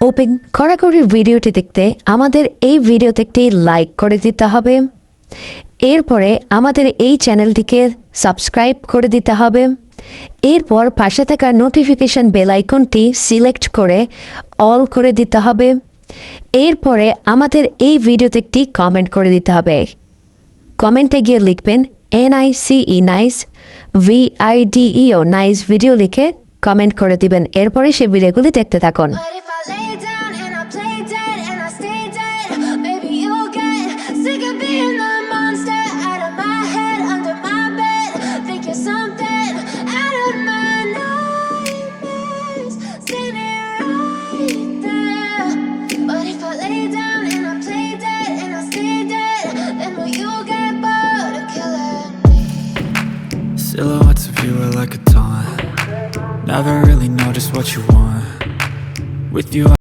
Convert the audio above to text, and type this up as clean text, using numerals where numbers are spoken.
Open কড়াকড়ি ভিডিওটি দেখতে আমাদের এই ভিডিওতে একটি লাইক করে দিতে হবে। এরপরে আমাদের এই চ্যানেলটিকে সাবস্ক্রাইব করে দিতে হবে। এরপর পাশে থাকা নোটিফিকেশন বেল আইকনটি সিলেক্ট করে অল করে দিতে হবে। এরপরে আমাদের এই ভিডিওতে একটি কমেন্ট করে দিতে হবে। কমেন্টে গিয়ে লিখবেন NICE nice VIDEO nice video লিখে কমেন্ট করে দিবেন। এরপরে সেই ভিডিওগুলি দেখতে থাকুন। But if I lay down and I play dead and I stay dead, maybe you'll get sick of being the monster out of my head, under my bed. Think you're something out of my nightmares, standing right there. But if I lay down and I play dead and I stay dead, then will you get bored of killing me? Silhouettes of you are like a taunt. Never really know just what you want. With you